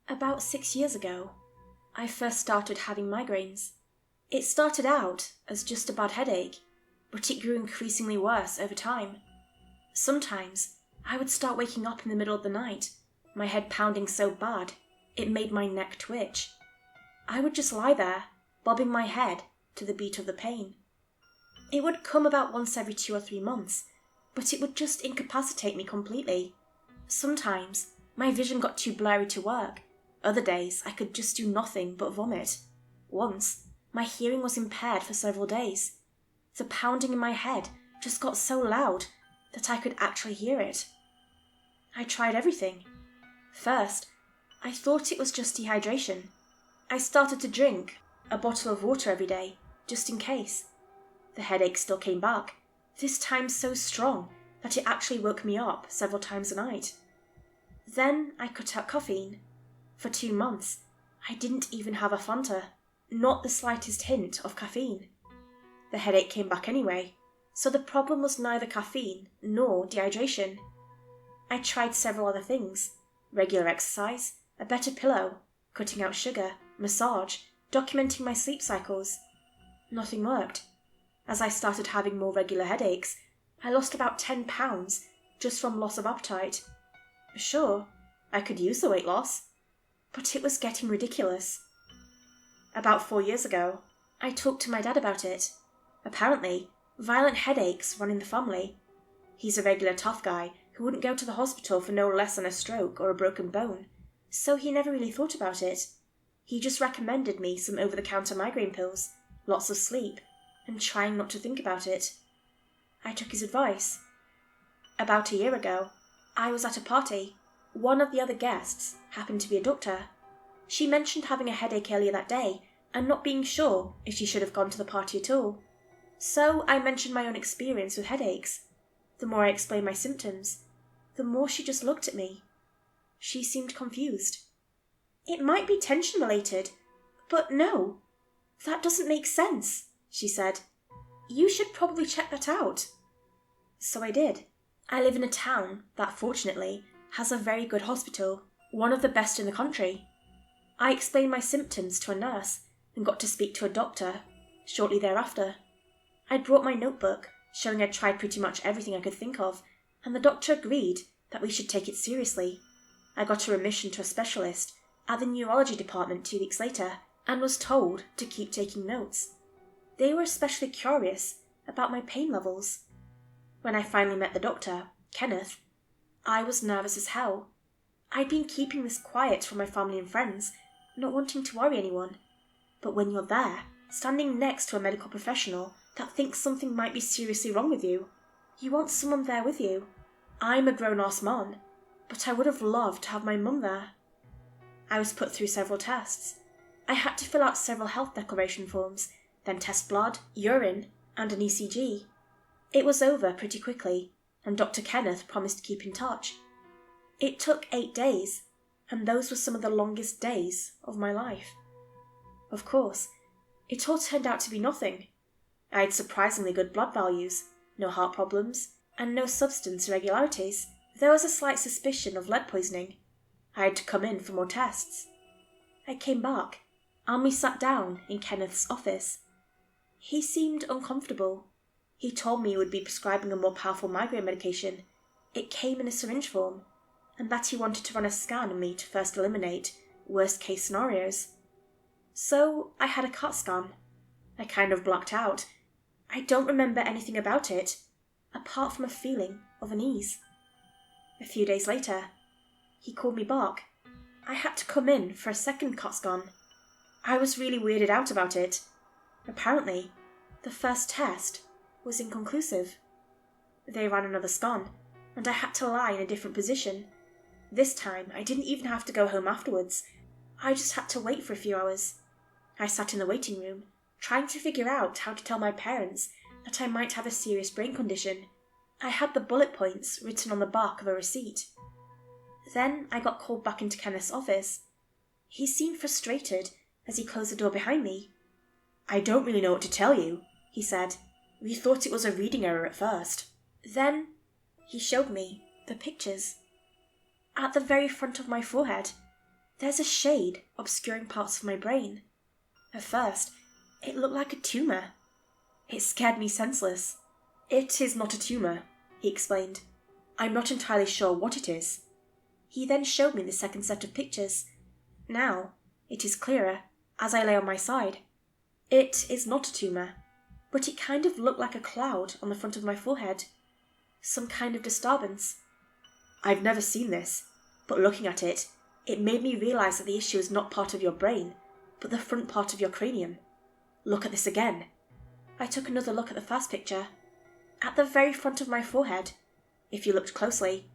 About 6 years ago, I first started having migraines. It started out as just a bad headache, but it grew increasingly worse over time. Sometimes I would start waking up in the middle of the night, my head pounding so bad it made my neck twitch. I would just lie there, bobbing my head to the beat of the pain. It would come about once every 2 or 3 months, but it would just incapacitate me completely. Sometimes my vision got too blurry to work. Other days I could just do nothing but vomit. Once, my hearing was impaired for several days. The pounding in my head just got so loud that I could actually hear it. I tried everything. First, I thought it was just dehydration. I started to drink a bottle of water every day, just in case. The headache still came back, this time so strong that it actually woke me up several times a night. Then I cut out caffeine. For 2 months, I didn't even have a Fanta, not the slightest hint of caffeine. The headache came back anyway, so the problem was neither caffeine nor dehydration. I tried several other things: regular exercise, a better pillow, cutting out sugar, massage, documenting my sleep cycles. Nothing worked. As I started having more regular headaches, I lost about 10 pounds just from loss of appetite. Sure, I could use the weight loss, but it was getting ridiculous. About 4 years ago, I talked to my dad about it. Apparently, violent headaches run in the family. He's a regular tough guy who wouldn't go to the hospital for no less than a stroke or a broken bone, so he never really thought about it. He just recommended me some over-the-counter migraine pills, lots of sleep, and trying not to think about it. I took his advice. About a year ago, I was at a party. One of the other guests happened to be a doctor. She mentioned having a headache earlier that day and not being sure if she should have gone to the party at all. So I mentioned my own experience with headaches. The more I explained my symptoms, the more she just looked at me. She seemed confused. "It might be tension-related, but no, that doesn't make sense," she said. "You should probably check that out." So I did. I live in a town that, fortunately, has a very good hospital, one of the best in the country. I explained my symptoms to a nurse and got to speak to a doctor shortly thereafter. I'd brought my notebook, showing I'd tried pretty much everything I could think of, and the doctor agreed that we should take it seriously. I got a remission to a specialist at the neurology department 2 weeks later and was told to keep taking notes. They were especially curious about my pain levels. When I finally met the doctor, Kenneth, I was nervous as hell. I'd been keeping this quiet from my family and friends, not wanting to worry anyone. But when you're there, standing next to a medical professional that thinks something might be seriously wrong with you, you want someone there with you. I'm a grown-ass man, but I would have loved to have my mum there. I was put through several tests. I had to fill out several health declaration forms, then test blood, urine, and an ECG. It was over pretty quickly, and Dr. Kenneth promised to keep in touch. It took 8 days, and those were some of the longest days of my life. Of course, it all turned out to be nothing. I had surprisingly good blood values, no heart problems, and no substance irregularities. There was a slight suspicion of lead poisoning. I had to come in for more tests. I came back, and we sat down in Kenneth's office. He seemed uncomfortable. He told me he would be prescribing a more powerful migraine medication. It came in a syringe form, and that he wanted to run a scan on me to first eliminate worst-case scenarios. So I had a CAT scan. I kind of blacked out. I don't remember anything about it, apart from a feeling of unease. A few days later, he called me back. I had to come in for a second CAT scan. I was really weirded out about it. Apparently, the first test was inconclusive. They ran another scan, and I had to lie in a different position. This time, I didn't even have to go home afterwards. I just had to wait for a few hours. I sat in the waiting room, trying to figure out how to tell my parents that I might have a serious brain condition. I had the bullet points written on the back of a receipt. Then I got called back into Kenneth's office. He seemed frustrated as he closed the door behind me. "I don't really know what to tell you," he said. "We thought it was a reading error at first." Then he showed me the pictures. At the very front of my forehead, There's a shade obscuring parts of my brain. At first, it looked like a tumour. It scared me senseless. It is not a tumour, he explained. I'm not entirely sure what it is. He then showed me the second set of pictures. Now, it is clearer, as I lay on my side. It is not a tumour, but it kind of looked like a cloud on the front of my forehead. Some kind of disturbance. I've never seen this, but looking at it, it made me realise that the issue is not part of your brain, but the front part of your cranium. Look at this again. I took another look at the first picture. At the very front of my forehead, if you looked closely,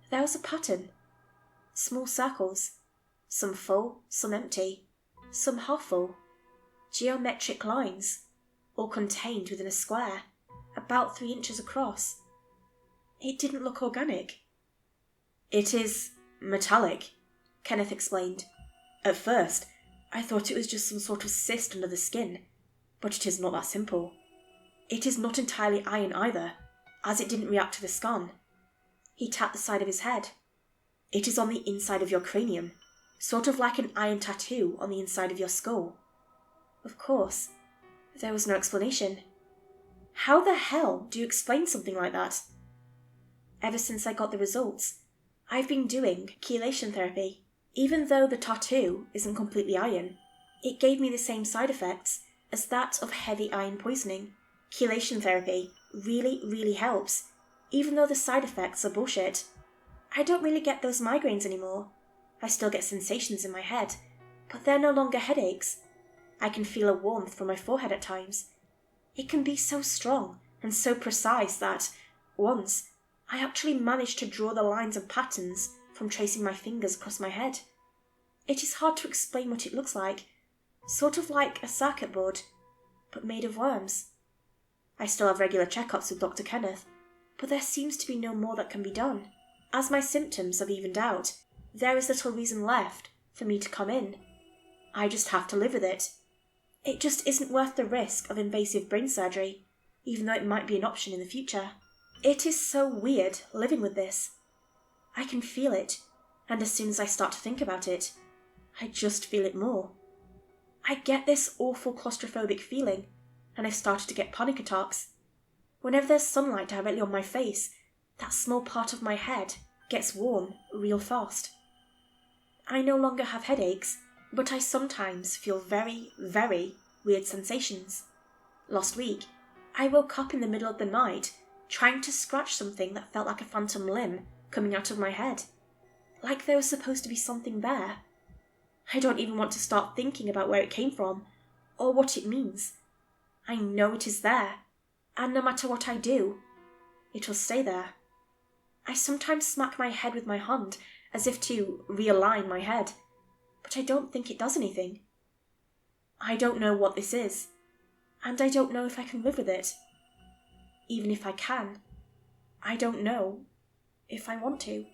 there was a pattern. Small circles, some full, some empty, some half full. Geometric lines, all contained within a square, about 3 inches across. It didn't look organic. It is metallic, Kenneth explained. At first, I thought it was just some sort of cyst under the skin, but it is not that simple. It is not entirely iron either, as it didn't react to the scan. He tapped the side of his head. It is on the inside of your cranium, sort of like an iron tattoo on the inside of your skull. Of course, there was no explanation. How the hell do you explain something like that? Ever since I got the results, I've been doing chelation therapy. Even though the tattoo isn't completely iron, it gave me the same side effects as that of heavy iron poisoning. Chelation therapy really helps, even though the side effects are bullshit. I don't really get those migraines anymore. I still get sensations in my head, but they're no longer headaches. I can feel a warmth from my forehead at times. It can be so strong and so precise that, once, I actually managed to draw the lines and patterns from tracing my fingers across my head. It is hard to explain what it looks like, sort of like a circuit board, but made of worms. I still have regular checkups with Dr. Kenneth, but there seems to be no more that can be done. As my symptoms have evened out, there is little reason left for me to come in. I just have to live with it. It just isn't worth the risk of invasive brain surgery, even though it might be an option in the future. It is so weird living with this. I can feel it, and as soon as I start to think about it, I just feel it more. I get this awful claustrophobic feeling, and I've started to get panic attacks. Whenever there's sunlight directly on my face, that small part of my head gets warm real fast. I no longer have headaches, but I sometimes feel very weird sensations. Last week, I woke up in the middle of the night trying to scratch something that felt like a phantom limb coming out of my head, like there was supposed to be something there. I don't even want to start thinking about where it came from, or what it means. I know it is there, and no matter what I do, it will stay there. I sometimes smack my head with my hand as if to realign my head, but I don't think it does anything. I don't know what this is, and I don't know if I can live with it. Even if I can, I don't know if I want to.